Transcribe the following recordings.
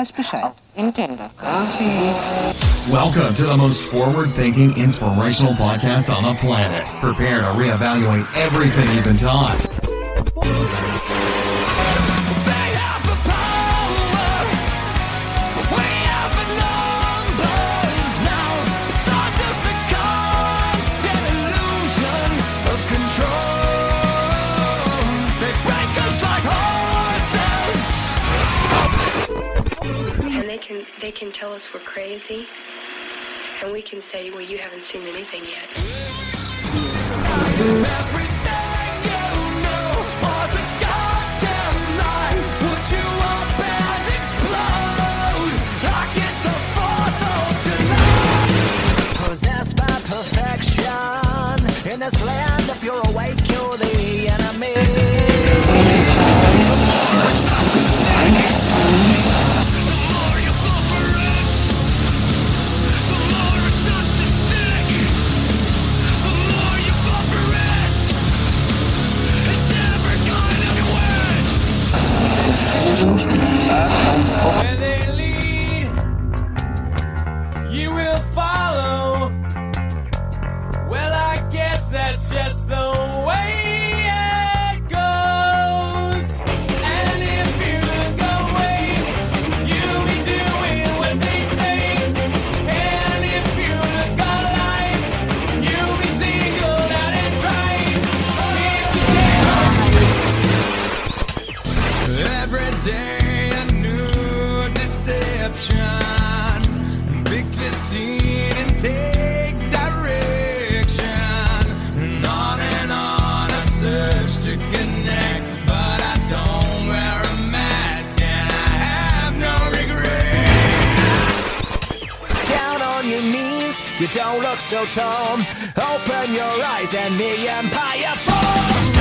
weiß Bescheid. Entiendo. Welcome to the most forward-thinking, inspirational podcast on the planet. Prepare to reevaluate everything you've been taught. They can tell us we're crazy, and we can say, well, you haven't seen anything yet. Everything you knew was a goddamn lie. Would you up and explode like it's the 4th of July? Possessed by perfection in this land, if you're awake, you're the enemy. Where they lead, you will follow. Well, I guess that's just the way it goes. And if you look away, you'll be doing what they say. And if you look alive, you'll be singled out and tried. Every day a new deception, pick the scene and take direction, and on a search to connect, but I don't wear a mask and I have no regret. Down on your knees, you don't look so tall. Open your eyes and the empire falls.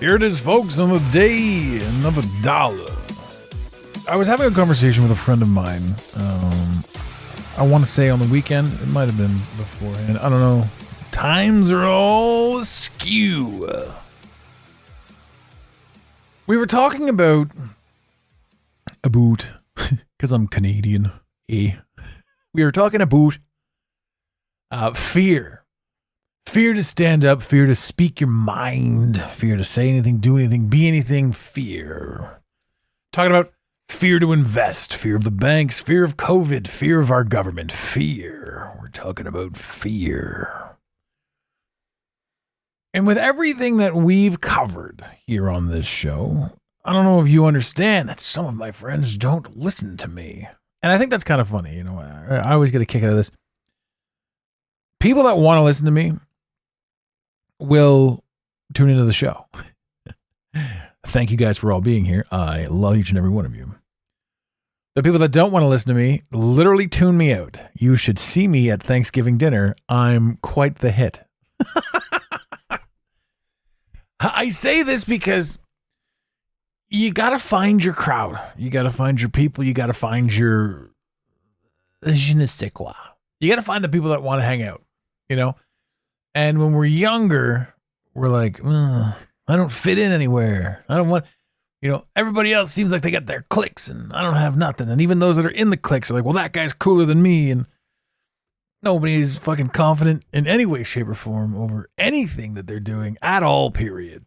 Here it is, folks, on the day, another dollar. I was having a conversation with a friend of mine. I want to say on the weekend. It might have been beforehand. I don't know. Times are all askew. We were talking about, because I'm Canadian, We were talking about fear. Fear to stand up, fear to speak your mind, fear to say anything, do anything, be anything, fear. Talking about fear to invest, fear of the banks, fear of COVID, fear of our government, fear. We're talking about fear. And with everything that we've covered here on this show, I don't know if you understand that some of my friends don't listen to me. And I think that's kind of funny. You know, I always get a kick out of this. People that want to listen to me will tune into the show. Thank you guys for all being here. I love each and every one of you. The people that don't want to listen to me literally tune me out. You should see me at Thanksgiving dinner. I'm quite the hit. I say this because you got to find your crowd. You got to find your people. You got to find your je ne sais quoi. You got to find the people that want to hang out, you know? And when we're younger, we're like, I don't fit in anywhere. I don't want, you know, everybody else seems like they got their cliques and I don't have nothing. And even those that are in the cliques are like, well, that guy's cooler than me. And nobody's fucking confident in any way, shape, or form over anything that they're doing at all, period.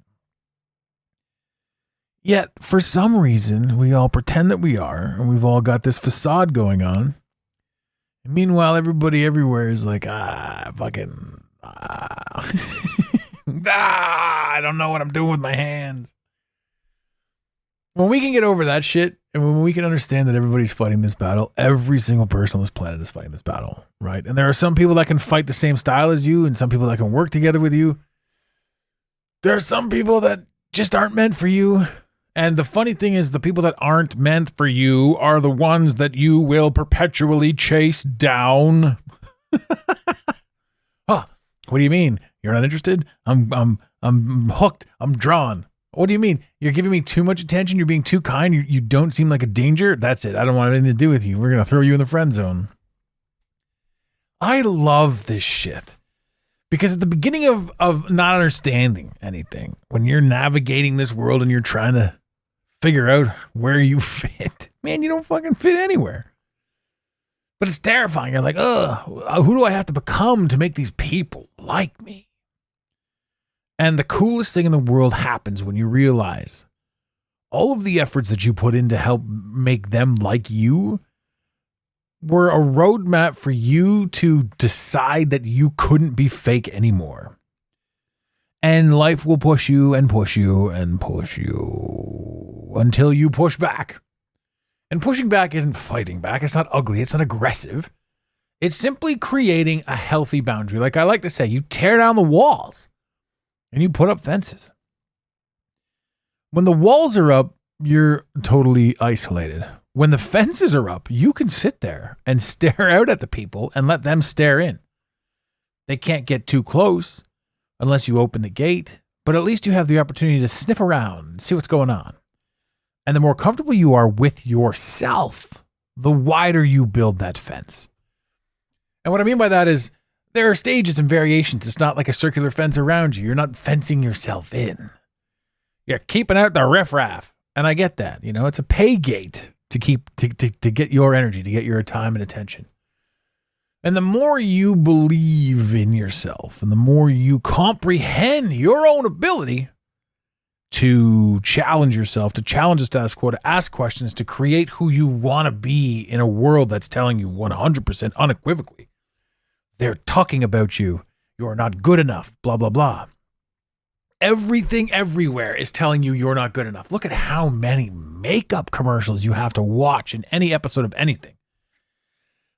Yet, for some reason, we all pretend that we are, and we've all got this facade going on. And meanwhile, everybody everywhere is like, I don't know what I'm doing with my hands. When we can get over that shit, and when we can understand that everybody's fighting this battle, every single person on this planet is fighting this battle, right? And there are some people that can fight the same style as you, and some people that can work together with you. There are some people that just aren't meant for you. And the funny thing is, the people that aren't meant for you are the ones that you will perpetually chase down. Huh. What do you mean? You're not interested? I'm hooked. I'm drawn. What do you mean? You're giving me too much attention. You're being too kind. You don't seem like a danger. That's it. I don't want anything to do with you. We're going to throw you in the friend zone. I love this shit. Because at the beginning of not understanding anything, when you're navigating this world and you're trying to figure out where you fit, man, you don't fucking fit anywhere. But it's terrifying. You're like, who do I have to become to make these people like me? And the coolest thing in the world happens when you realize all of the efforts that you put in to help make them like you were a roadmap for you to decide that you couldn't be fake anymore. And life will push you and push you and push you until you push back. And pushing back isn't fighting back. It's not ugly. It's not aggressive. It's simply creating a healthy boundary. Like I like to say, you tear down the walls and you put up fences. When the walls are up, you're totally isolated. When the fences are up, you can sit there and stare out at the people and let them stare in. They can't get too close unless you open the gate, but at least you have the opportunity to sniff around and see what's going on. And the more comfortable you are with yourself, the wider you build that fence. And what I mean by that is there are stages and variations. It's not like a circular fence around you. You're not fencing yourself in. You're keeping out the riffraff. And I get that. You know, it's a pay gate to get your energy, to get your time and attention. And the more you believe in yourself and the more you comprehend your own ability to challenge yourself, to challenge the status quo, to ask questions, to create who you want to be in a world that's telling you 100% unequivocally, they're talking about you, you're not good enough, blah, blah, blah. Everything everywhere is telling you you're not good enough. Look at how many makeup commercials you have to watch in any episode of anything.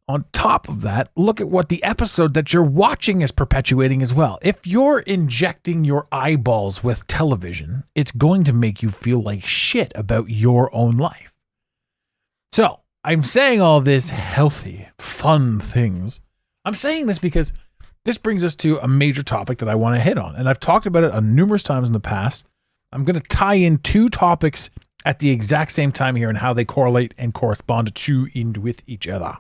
On top of that, look at what the episode that you're watching is perpetuating as well. If you're injecting your eyeballs with television, it's going to make you feel like shit about your own life. So, I'm saying all this healthy, fun things. I'm saying this because this brings us to a major topic that I want to hit on. And I've talked about it numerous times in the past. I'm going to tie in two topics at the exact same time here and how they correlate and correspond to and with each other.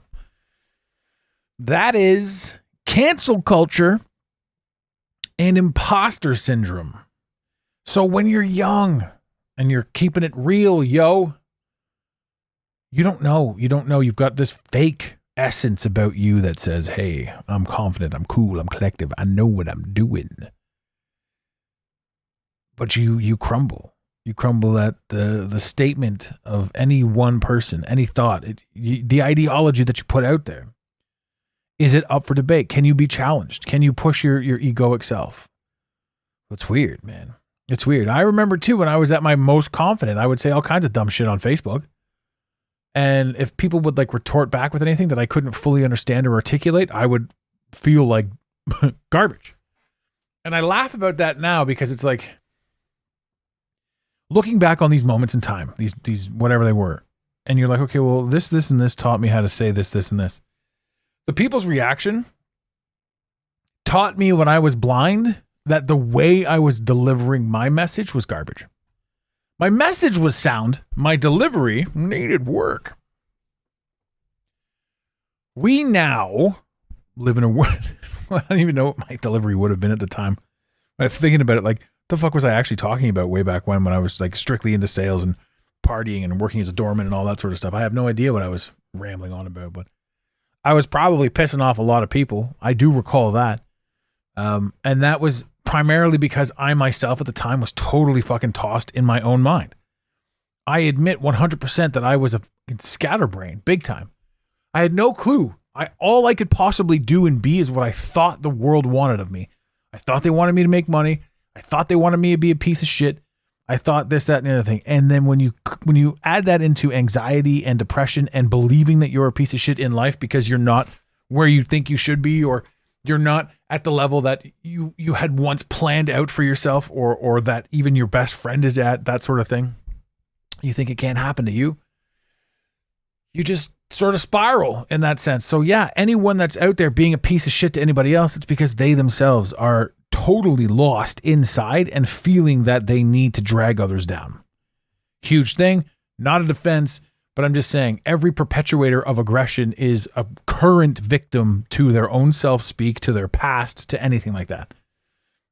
That is cancel culture and imposter syndrome. So when you're young and you're keeping it real, you don't know. You've got this fake essence about you that says, hey, I'm confident, I'm cool, I'm collective, I know what I'm doing. But you crumble. You crumble at the statement of any one person, any thought, the ideology that you put out there. Is it up for debate? Can you be challenged? Can you push your egoic self? It's weird, man. It's weird. I remember too, when I was at my most confident, I would say all kinds of dumb shit on Facebook. And if people would like retort back with anything that I couldn't fully understand or articulate, I would feel like garbage. And I laugh about that now because it's like looking back on these moments in time, these whatever they were, and you're like, okay, well, this, and this taught me how to say this, and this. The people's reaction taught me when I was blind that the way I was delivering my message was garbage. My message was sound. My delivery needed work. We now live in a world. I don't even know what my delivery would have been at the time. I'm thinking about it like, the fuck was I actually talking about way back when I was like strictly into sales and partying and working as a doorman and all that sort of stuff. I have no idea what I was rambling on about, but I was probably pissing off a lot of people. I do recall that. And that was primarily because I myself at the time was totally fucking tossed in my own mind. I admit 100% that I was a scatterbrain, big time. I had no clue. All I could possibly do and be is what I thought the world wanted of me. I thought they wanted me to make money. I thought they wanted me to be a piece of shit. I thought this, that, and the other thing. And then when you add that into anxiety and depression and believing that you're a piece of shit in life because you're not where you think you should be, or You're not at the level that you had once planned out for yourself, or that even your best friend is at, that sort of thing. You think it can't happen to you. You just sort of spiral in that sense. So yeah, anyone that's out there being a piece of shit to anybody else, it's because they themselves are totally lost inside and feeling that they need to drag others down. Huge thing, not a defense, but I'm just saying every perpetuator of aggression is a current victim to their own self-speak, to their past, to anything like that.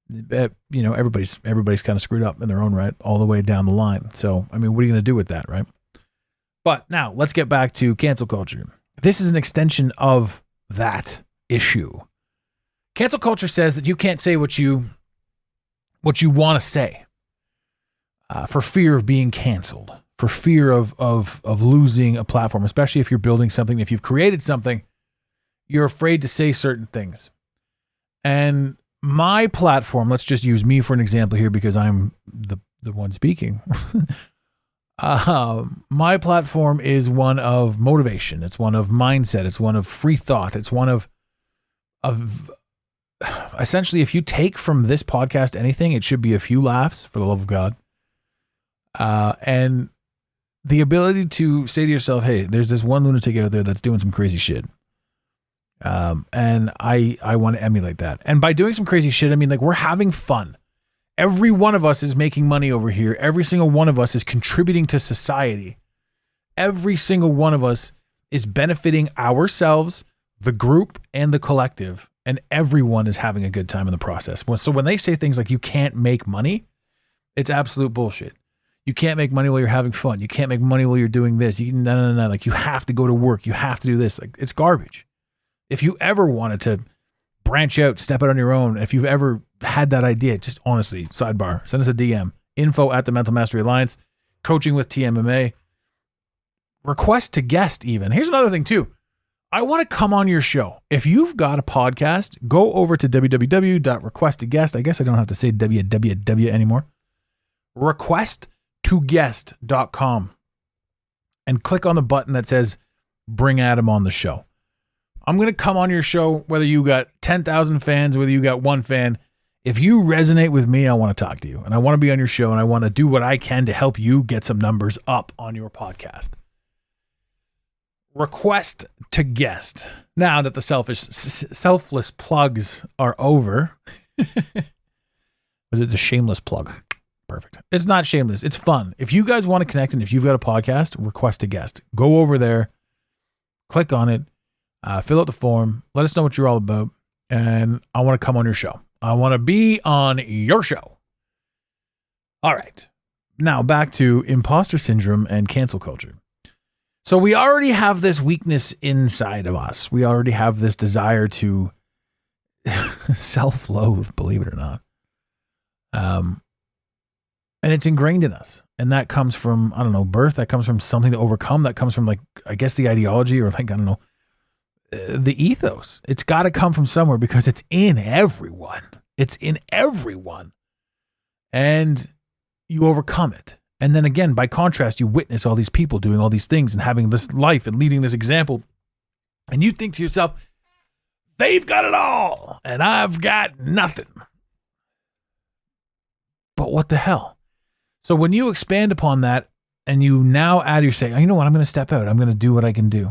You know, everybody's kind of screwed up in their own right all the way down the line. So, I mean, what are you going to do with that, right? But now let's get back to cancel culture. This is an extension of that issue. Cancel culture says that you can't say what you want to say for fear of being canceled, for fear of losing a platform, especially if you're building something, if you've created something, you're afraid to say certain things. And my platform, let's just use me for an example here because I'm the one speaking. My platform is one of motivation. It's one of mindset. It's one of free thought. It's one of essentially, if you take from this podcast anything, it should be a few laughs, for the love of God. And the ability to say to yourself, hey, there's this one lunatic out there that's doing some crazy shit. And I want to emulate that. And by doing some crazy shit, I mean, like, we're having fun. Every one of us is making money over here. Every single one of us is contributing to society. Every single one of us is benefiting ourselves, the group, and the collective. And everyone is having a good time in the process. So when they say things like you can't make money, it's absolute bullshit. You can't make money while you're having fun. You can't make money while you're doing this. No. Like, you have to go to work. You have to do this. Like, it's garbage. If you ever wanted to branch out, step out on your own, if you've ever had that idea, just honestly, sidebar, send us a DM, info@the Mental Mastery Alliance, coaching with TMMA, request to guest even. Here's another thing too. I want to come on your show. If you've got a podcast, go over to www.requestttoguest. I guess I don't have to say www anymore. requestttoguest.com and click on the button that says bring Adam on the show. I'm going to come on your show, whether you got 10,000 fans, whether you got one fan. If you resonate with me, I want to talk to you, and I want to be on your show, and I want to do what I can to help you get some numbers up on your podcast. Request to guest. Now that the selfless plugs are over. Was it the shameless plug? Perfect. It's not shameless. It's fun. If you guys want to connect and if you've got a podcast, request a guest. Go over there, click on it, fill out the form, let us know what you're all about, and I want to come on your show. I want to be on your show. All right. Now back to imposter syndrome and cancel culture. So we already have this weakness inside of us. We already have this desire to self-loathe, believe it or not. And it's ingrained in us. And that comes from, I don't know, birth. That comes from something to overcome. That comes from, like, I guess the ideology, or like, I don't know, the ethos. It's got to come from somewhere because it's in everyone. It's in everyone. And you overcome it. And then again, by contrast, you witness all these people doing all these things and having this life and leading this example. And you think to yourself, they've got it all and I've got nothing. But what the hell? So when you expand upon that and you now add, you're saying, oh, you know what? I'm going to step out. I'm going to do what I can do.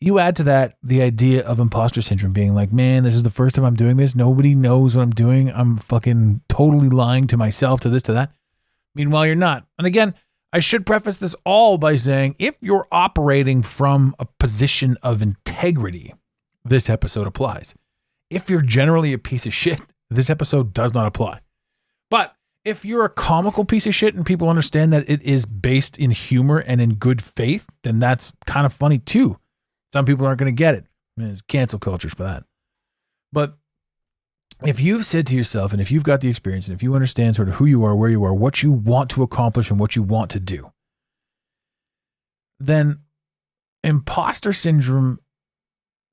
You add to that the idea of imposter syndrome, being like, man, this is the first time I'm doing this. Nobody knows what I'm doing. I'm fucking totally lying to myself, to this, to that. Meanwhile, you're not. And again, I should preface this all by saying, if you're operating from a position of integrity, this episode applies. If you're generally a piece of shit, this episode does not apply. But if you're a comical piece of shit and people understand that it is based in humor and in good faith, then that's kind of funny too. Some people aren't going to get it. I mean, there's cancel cultures for that. But if you've said to yourself, and if you've got the experience, and if you understand sort of who you are, where you are, what you want to accomplish and what you want to do, then imposter syndrome,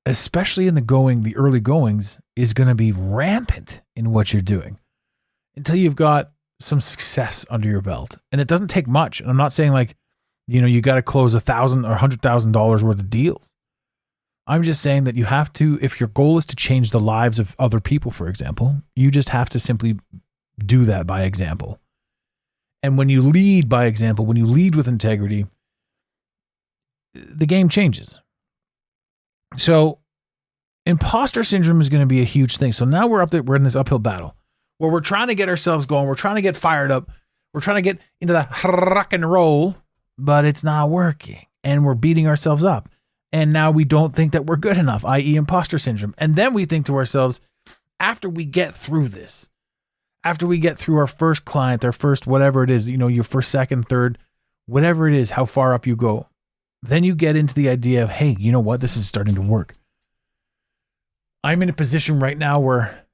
especially in the early goings, is going to be rampant in what you're doing until you've got some success under your belt. And it doesn't take much. And I'm not saying like, you know, you got to close $1,000 or $100,000 worth of deals. I'm just saying that you have to, if your goal is to change the lives of other people, for example, you just have to simply do that by example. And when you lead by example, when you lead with integrity, the game changes. So imposter syndrome is going to be a huge thing. So now we're in this uphill battle where we're trying to get ourselves going. We're trying to get fired up. We're trying to get into the rock and roll, but it's not working. And we're beating ourselves up. And now we don't think that we're good enough, i.e. imposter syndrome. And then we think to ourselves, after we get through this, after we get through our first client, our first whatever it is, your first, second, third, whatever it is, how far up you go, then you get into the idea of, hey, you know what? This is starting to work. I'm in a position right now where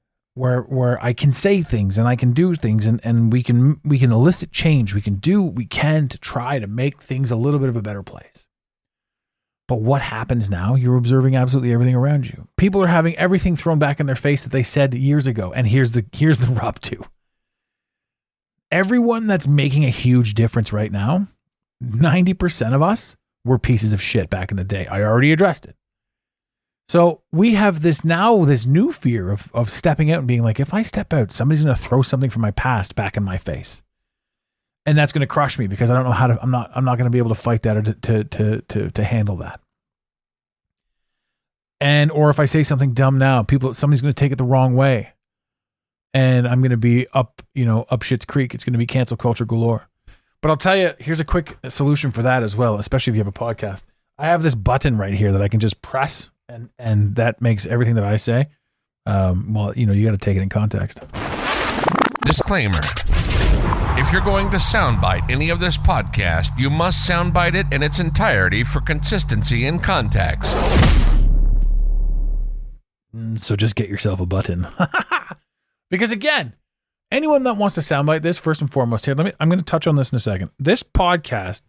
I can say things and I can do things and we can elicit change. We can do what we can to try to make things a little bit of a better place. But what happens now? You're observing absolutely everything around you. People are having everything thrown back in their face that they said years ago. And here's the rub too. Everyone that's making a huge difference right now, 90% of us were pieces of shit back in the day. I already addressed it. So we have this new fear of stepping out and being like, if I step out, somebody's going to throw something from my past back in my face. And that's going to crush me because I don't know how to, I'm not going to be able to fight that or to handle that. Or if I say something dumb now, somebody's going to take it the wrong way. And I'm going to be up shit's creek. It's going to be cancel culture galore. But I'll tell you, here's a quick solution for that as well, especially if you have a podcast. I have this button right here that I can just press and that makes everything that I say, you got to take it in context. Disclaimer. If you're going to soundbite any of this podcast, you must soundbite it in its entirety for consistency and context. So just get yourself a button. Because again, anyone that wants to soundbite this, first and foremost, here, I'm going to touch on this in a second. This podcast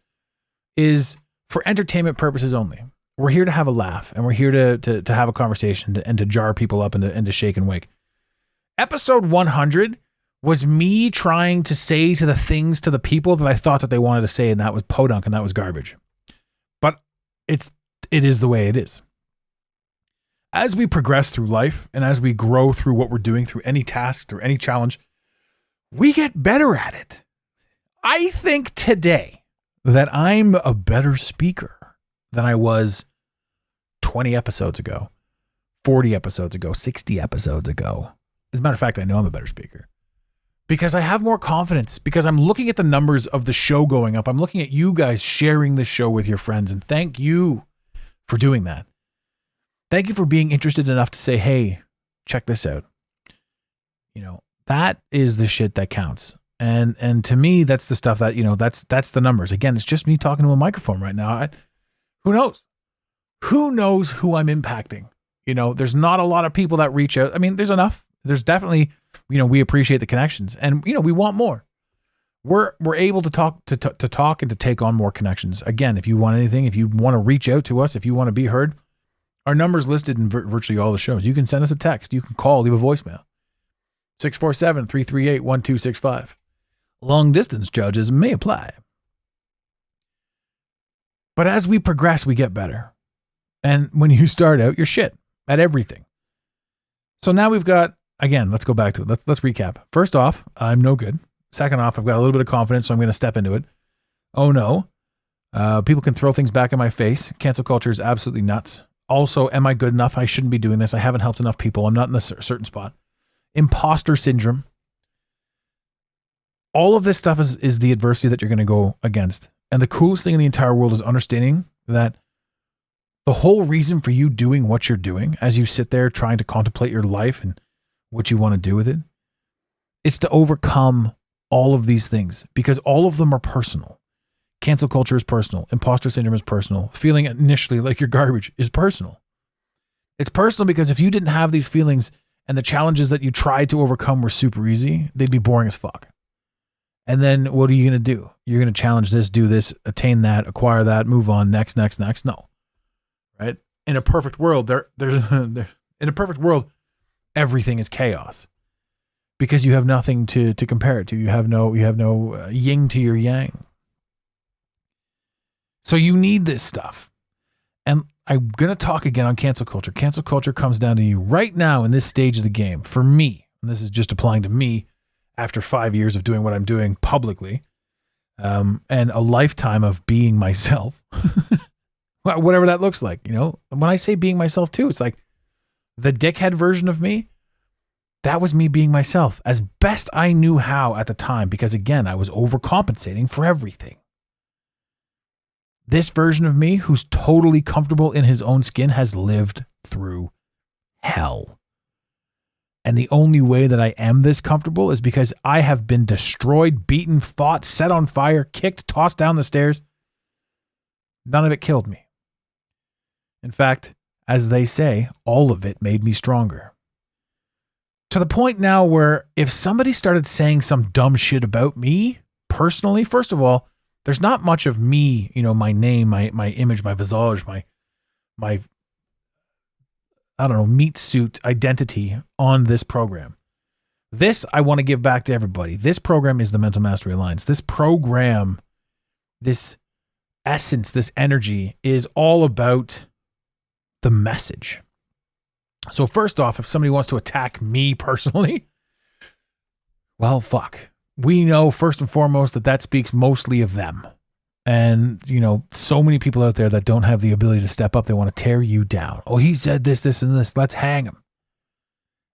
is for entertainment purposes only. We're here to have a laugh and we're here to have a conversation and to jar people up and to shake and wake. Episode 100 was me trying to say to the people that I thought that they wanted to say, and that was podunk and that was garbage. But it is the way it is. As we progress through life and as we grow through what we're doing, through any task, through any challenge, we get better at it. I think today that I'm a better speaker than I was 20 episodes ago, 40 episodes ago, 60 episodes ago. As a matter of fact, I know I'm a better speaker. Because I have more confidence, because I'm looking at the numbers of the show going up. I'm looking at you guys sharing the show with your friends, and thank you for doing that. Thank you for being interested enough to say, hey, check this out. That is the shit that counts. And to me, that's the stuff that, that's the numbers. Again, it's just me talking to a microphone right now. Who knows? Who knows who I'm impacting? There's not a lot of people that reach out. I mean, there's enough. There's definitely, we appreciate the connections and, we want more. We're able to talk and to take on more connections. Again, if you want anything, if you want to reach out to us, if you want to be heard, our number's listed in virtually all the shows. You can send us a text. You can call, leave a voicemail. 647-338-1265. Long distance charges may apply. But as we progress, we get better. And when you start out, you're shit at everything. So now we've got, again, let's go back to it. Let's recap. First off, I'm no good. Second off, I've got a little bit of confidence, so I'm going to step into it. Oh no. People can throw things back in my face. Cancel culture is absolutely nuts. Also, am I good enough? I shouldn't be doing this. I haven't helped enough people. I'm not in a certain spot. Imposter syndrome. All of this stuff is the adversity that you're going to go against. And the coolest thing in the entire world is understanding that the whole reason for you doing what you're doing as you sit there trying to contemplate your life and what you want to do with it is to overcome all of these things because all of them are personal. Cancel culture is personal. Imposter syndrome is personal. Feeling initially like you're garbage is personal. It's personal because if you didn't have these feelings and the challenges that you tried to overcome were super easy, they'd be boring as fuck. And then what are you going to do? You're going to challenge this, do this, attain that, acquire that, move on, next. No. Right? In a perfect world, in a perfect world, everything is chaos because you have nothing to compare it to. You have no yin to your yang. So you need this stuff. And I'm going to talk again on cancel culture. Cancel culture comes down to you right now in this stage of the game. For me, and this is just applying to me after 5 years of doing what I'm doing publicly, and a lifetime of being myself, whatever that looks like. When I say being myself too, it's like the dickhead version of me. That was me being myself as best I knew how at the time, because again, I was overcompensating for everything. This version of me, who's totally comfortable in his own skin, has lived through hell. And the only way that I am this comfortable is because I have been destroyed, beaten, fought, set on fire, kicked, tossed down the stairs. None of it killed me. In fact, as they say, all of it made me stronger. To the point now where if somebody started saying some dumb shit about me personally, first of all, there's not much of me, my name, my image, my visage, my I don't know, meat suit identity on this program. This I want to give back to everybody. This program is the Mental Mastery Alliance. This program, this essence, this energy is all about the message. So first off, if somebody wants to attack me personally, well, fuck. We know first and foremost that speaks mostly of them. And, so many people out there that don't have the ability to step up, they want to tear you down. Oh, he said this, this, and this. Let's hang him.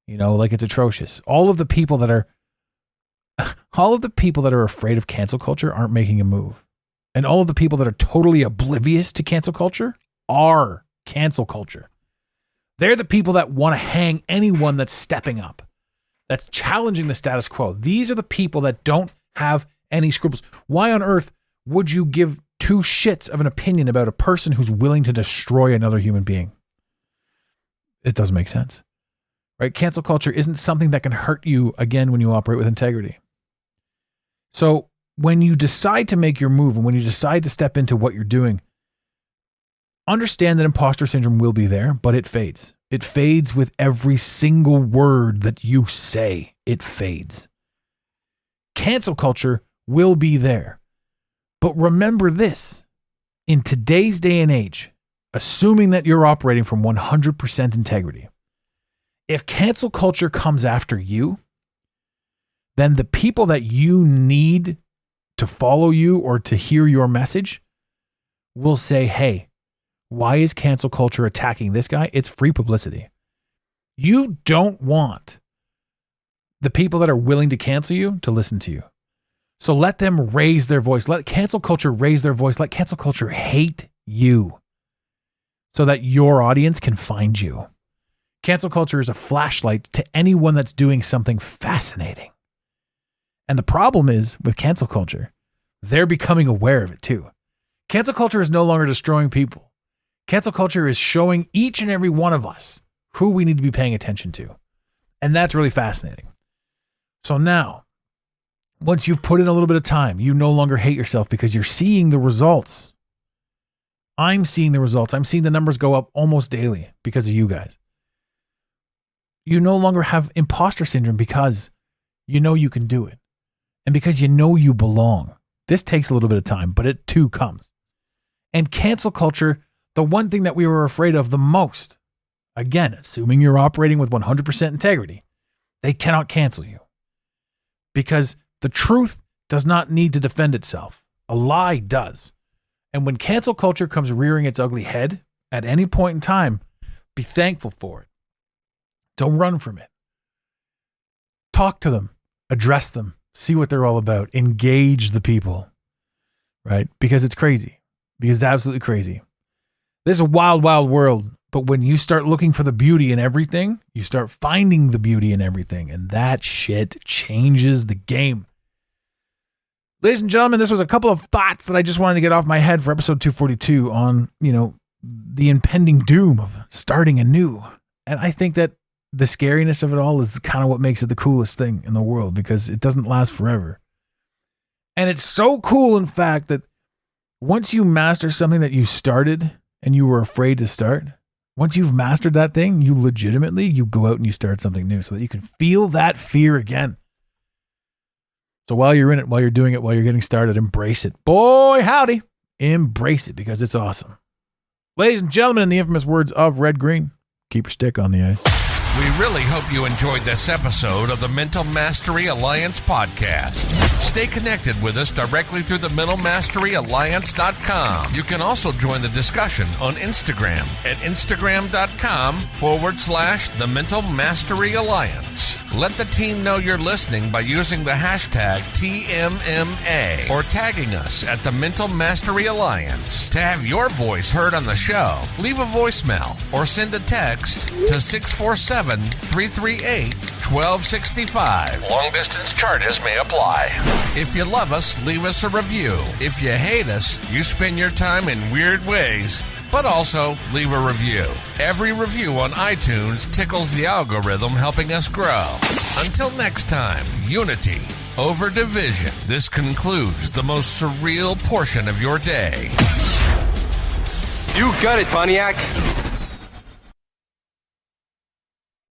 Like it's atrocious. All of the people that are afraid of cancel culture aren't making a move. And all of the people that are totally oblivious to cancel culture are cancel culture. They're the people that want to hang anyone that's stepping up, that's challenging the status quo. These are the people that don't have any scruples. Why on earth would you give two shits of an opinion about a person who's willing to destroy another human being? It doesn't make sense, right? Cancel culture isn't something that can hurt you again when you operate with integrity. So when you decide to make your move and when you decide to step into what you're doing, understand that imposter syndrome will be there, but it fades. It fades with every single word that you say. It fades. Cancel culture will be there. But remember this, in today's day and age, assuming that you're operating from 100% integrity, if cancel culture comes after you, then the people that you need to follow you or to hear your message will say, hey, why is cancel culture attacking this guy? It's free publicity. You don't want the people that are willing to cancel you to listen to you. So let them raise their voice. Let cancel culture raise their voice. Let cancel culture hate you so that your audience can find you. Cancel culture is a flashlight to anyone that's doing something fascinating. And the problem is with cancel culture, they're becoming aware of it too. Cancel culture is no longer destroying people. Cancel culture is showing each and every one of us who we need to be paying attention to. And that's really fascinating. So now, once you've put in a little bit of time, you no longer hate yourself because you're seeing the results. I'm seeing the results. I'm seeing the numbers go up almost daily because of you guys. You no longer have imposter syndrome because you know you can do it. And because you know you belong. This takes a little bit of time, but it too comes. And cancel culture, the one thing that we were afraid of the most, again, assuming you're operating with 100% integrity, they cannot cancel you. Because the truth does not need to defend itself. A lie does. And when cancel culture comes rearing its ugly head, at any point in time, be thankful for it. Don't run from it. Talk to them. Address them. See what they're all about. Engage the people. Right? Because it's crazy. Because it's absolutely crazy. This is a wild, wild world. But when you start looking for the beauty in everything, you start finding the beauty in everything. And that shit changes the game. Ladies and gentlemen, this was a couple of thoughts that I just wanted to get off my head for episode 242 on, the impending doom of starting anew. And I think that the scariness of it all is kind of what makes it the coolest thing in the world because it doesn't last forever. And it's so cool, in fact, that once you master something that you started and you were afraid to start, once you've mastered that thing, you go out and you start something new so that you can feel that fear again. So while you're in it, while you're doing it, while you're getting started, embrace it. Boy, howdy. Embrace it because it's awesome. Ladies and gentlemen, in the infamous words of Red Green, keep your stick on the ice. We really hope you enjoyed this episode of the Mental Mastery Alliance podcast. Stay connected with us directly through the mentalmasteryalliance.com. You can also join the discussion on Instagram at instagram.com/the Mental Mastery Alliance. Let the team know you're listening by using the hashtag TMMA or tagging us at the Mental Mastery Alliance. To have your voice heard on the show, leave a voicemail or send a text to 647-338-1265. Long distance charges may apply. If you love us, leave us a review. If you hate us, you spend your time in weird ways, but also leave a review. Every review on iTunes tickles the algorithm, helping us grow. Until next time, unity over division. This concludes the most surreal portion of your day. You got it, Pontiac.